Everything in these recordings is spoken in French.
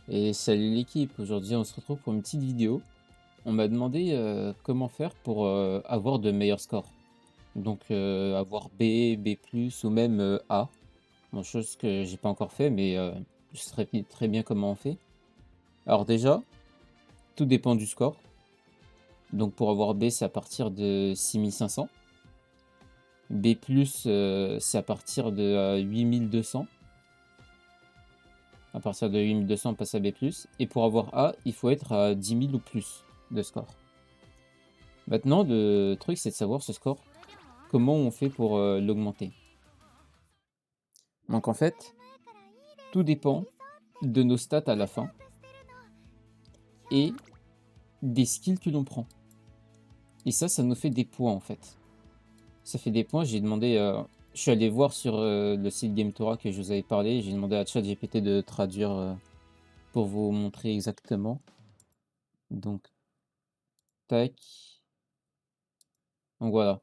Et salut l'équipe, aujourd'hui on se retrouve pour une petite vidéo. On m'a demandé comment faire pour avoir de meilleurs scores. Donc avoir B, B+, ou même A. Bon, chose que j'ai pas encore fait, mais je sais très bien comment on fait. Alors déjà, tout dépend du score. Donc pour avoir B, c'est à partir de 6500. B+, c'est à partir de 8200. À partir de 8200, on passe à B+. Et pour avoir A, il faut être à 10 000 ou plus de score. Maintenant, le truc, c'est de savoir ce score, comment on fait pour l'augmenter. Donc en fait, tout dépend de nos stats à la fin et des skills que l'on prend. Et ça nous fait des points en fait. Ça fait des points. J'ai demandé, je suis allé voir sur le site GameTora que je vous avais parlé. J'ai demandé à ChatGPT de traduire pour vous montrer exactement. Donc, tac. Donc voilà.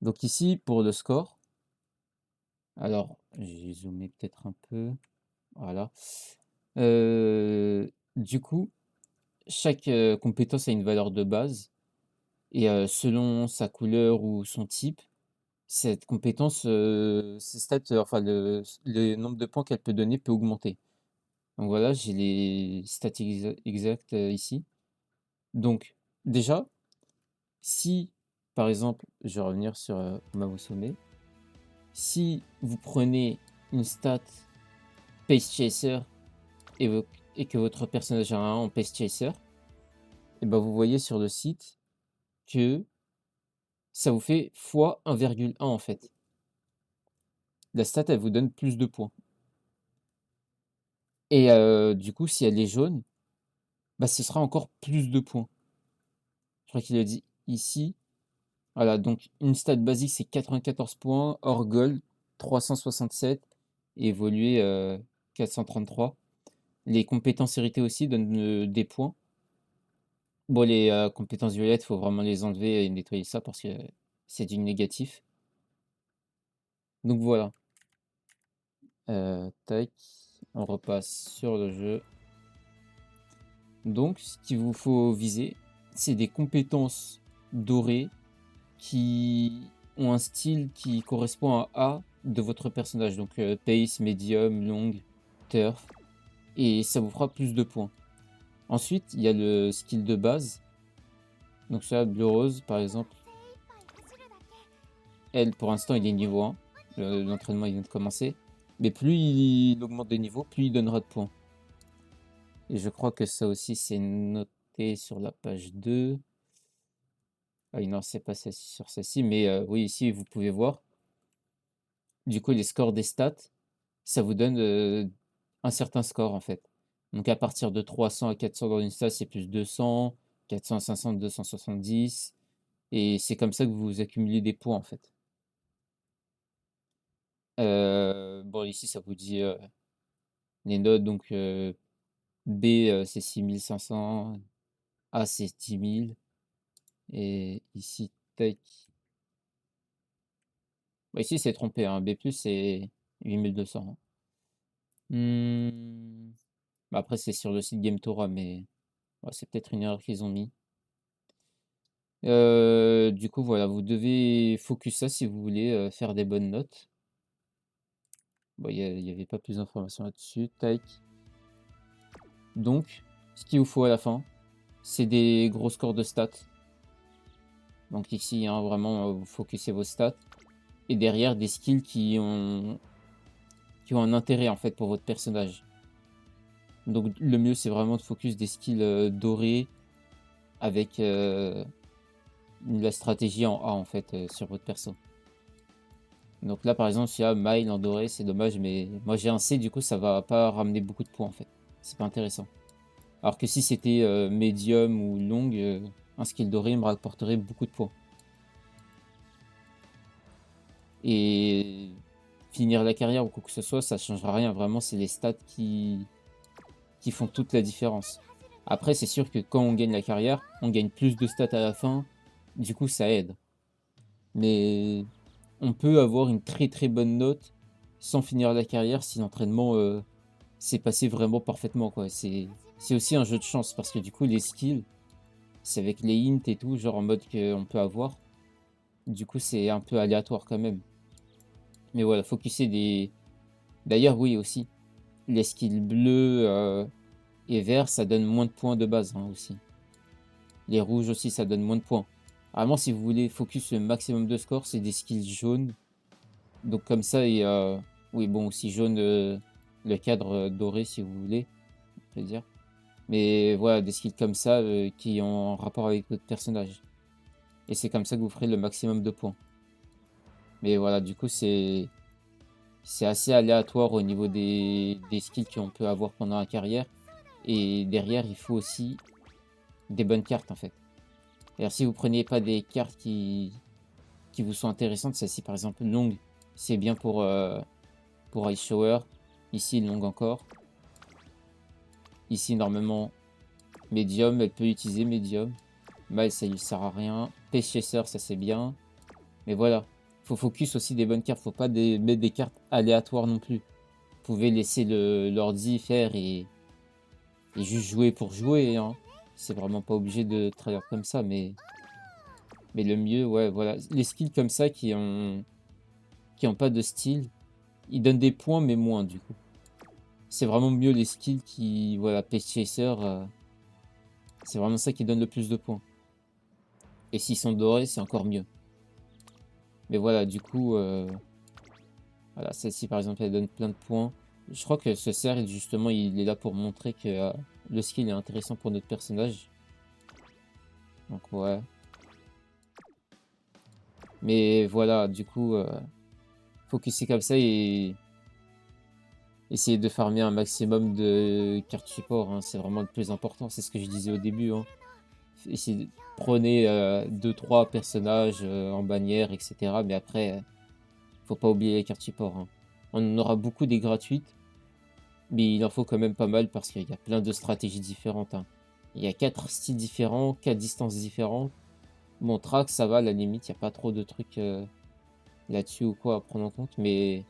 Donc ici, pour le score, alors, j'ai zoomé peut-être un peu. Voilà. Du coup, chaque compétence a une valeur de base et selon sa couleur ou son type, cette compétence, ses stats, enfin le nombre de points qu'elle peut donner peut augmenter. Donc voilà, j'ai les stats exactes ici. Donc déjà, si par exemple, je vais revenir sur Mao Sommet, si vous prenez une stat Pace Chaser et, et que votre personnage a un en Pace Chaser, et ben vous voyez sur le site que ça vous fait fois 1,1 en fait. La stat, elle vous donne plus de points. Et du coup, si elle est jaune, bah, ce sera encore plus de points. Je crois qu'il a dit ici. Voilà, donc une stat basique, c'est 94 points, hors gold, 367, et évolué 433. Les compétences héritées aussi donnent des points. Bon, les compétences violettes, il faut vraiment les enlever et nettoyer ça parce que c'est du négatif. Donc voilà. Tac, on repasse sur le jeu. Donc, ce qu'il vous faut viser, c'est des compétences dorées qui ont un style qui correspond à A de votre personnage. Donc, pace, medium, long, turf. Et ça vous fera plus de points. Ensuite, il y a le skill de base. Donc, ça, bleu rose, par exemple. Elle, pour l'instant, il est niveau 1. L'entraînement, il vient de commencer. Mais plus il augmente de niveau, plus il donnera de points. Et je crois que ça aussi, c'est noté sur la page 2. Ah oui, non, c'est pas sur celle-ci, mais oui, ici, vous pouvez voir. Du coup, les scores des stats, ça vous donne un certain score, en fait. Donc, à partir de 300 à 400 dans une stat, c'est plus 200, 400 à 500, 270. Et c'est comme ça que vous accumulez des points, en fait. Bon, ici, ça vous dit les notes. Donc, B, c'est 6500. A, c'est 10 000. Et ici, tac. Bah, ici, c'est trompé, hein. B+, c'est 8200, hein. Mmh. Bah, après, c'est sur le site GameTora, mais ouais, c'est peut-être une erreur qu'ils ont mis. Du coup, voilà, vous devez focus ça si vous voulez faire des bonnes notes. Bon, il y avait pas plus d'informations là-dessus. Tac. Donc, ce qu'il vous faut à la fin, c'est des gros scores de stats. Donc ici, hein, vraiment, vous focussez vos stats. Et derrière, des skills qui ont un intérêt en fait pour votre personnage. Donc le mieux, c'est vraiment de focus des skills dorés avec la stratégie en A en fait sur votre perso. Donc là, par exemple, s'il y a Mile en doré, c'est dommage, mais moi j'ai un C, du coup, ça va pas ramener beaucoup de points en fait. C'est pas intéressant. Alors que si c'était médium ou long, un skill doré me rapporterait beaucoup de points. Et finir la carrière ou quoi que ce soit, ça changera rien. Vraiment, c'est les stats qui font toute la différence. Après, c'est sûr que quand on gagne la carrière, on gagne plus de stats à la fin. Du coup, ça aide. Mais on peut avoir une très très bonne note sans finir la carrière si l'entraînement c'est passé vraiment parfaitement, quoi. C'est aussi un jeu de chance parce que du coup, les skills, c'est avec les hints et tout, genre en mode qu'on peut avoir. Du coup, c'est un peu aléatoire quand même. Mais voilà, focuser des d'ailleurs, oui, aussi, les skills bleus, et verts, ça donne moins de points de base, hein, aussi. Les rouges aussi, ça donne moins de points. Vraiment, si vous voulez focus le maximum de score, c'est des skills jaunes. Donc comme ça et oui, bon, aussi jaune, le cadre, doré si vous voulez, on peut dire. Mais voilà, des skills comme ça, qui ont un rapport avec votre personnage et c'est comme ça que vous ferez le maximum de points. Mais voilà, du coup, c'est assez aléatoire au niveau des skills qu'on peut avoir pendant la carrière et derrière, il faut aussi des bonnes cartes, en fait. Alors si vous preniez pas des cartes qui vous sont intéressantes, celle-ci, par exemple, longue, c'est bien pour Ice Shower. Ici, longue encore. Ici, normalement, médium, elle peut utiliser médium. Mal, ça lui sert à rien. Pace Chaser, ça c'est bien. Mais voilà, faut focus aussi des bonnes cartes. Faut pas mettre des cartes aléatoires non plus. Vous pouvez laisser l'ordi faire et juste jouer pour jouer, hein. C'est vraiment pas obligé de travailler comme ça, mais le mieux, ouais, voilà. Les skills comme ça qui ont pas de style, ils donnent des points, mais moins du coup. C'est vraiment mieux les skills qui, voilà, Pace Chaser, c'est vraiment ça qui donne le plus de points. Et s'ils sont dorés, c'est encore mieux. Mais voilà, du coup, voilà, celle-ci par exemple, elle donne plein de points. Je crois que ce cercle, justement, il est là pour montrer que le skill est intéressant pour notre personnage. Donc ouais. Mais voilà, du coup, focuser comme ça et essayer de farmer un maximum de cartes support, hein, c'est vraiment le plus important. C'est ce que je disais au début, hein. Essayez de prenez 2-3 personnages en bannière, etc. Mais après, faut pas oublier les cartes support, hein. On en aura beaucoup des gratuites, mais il en faut quand même pas mal parce qu'il y a plein de stratégies différentes, hein. Il y a 4 styles différents, 4 distances différentes. Bon, Trax, ça va, à la limite, il n'y a pas trop de trucs là-dessus ou quoi à prendre en compte, mais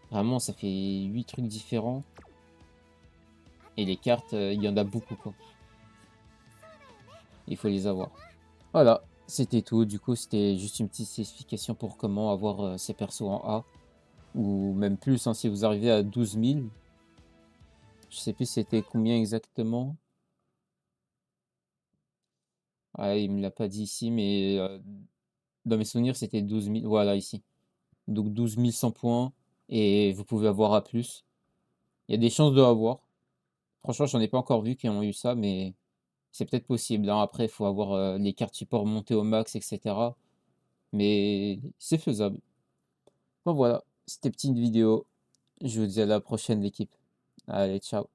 vraiment, ça fait 8 trucs différents. Et les cartes, il y en a beaucoup, quoi. Il faut les avoir. Voilà, c'était tout. Du coup, c'était juste une petite explication pour comment avoir ces persos en A. Ou même plus, hein, si vous arrivez à 12 000. Je sais plus c'était combien exactement. Ah, il me l'a pas dit ici, mais dans mes souvenirs, c'était 12 000. Voilà, ici. Donc 12 100 points. Et vous pouvez avoir A+. Il y a des chances de avoir. Franchement, j'en ai pas encore vu qui ont eu ça, mais c'est peut-être possible, hein. Après, il faut avoir les cartes support montées au max, etc. Mais c'est faisable. Bon, voilà. C'était petite vidéo. Je vous dis à la prochaine, l'équipe. Allez, ciao.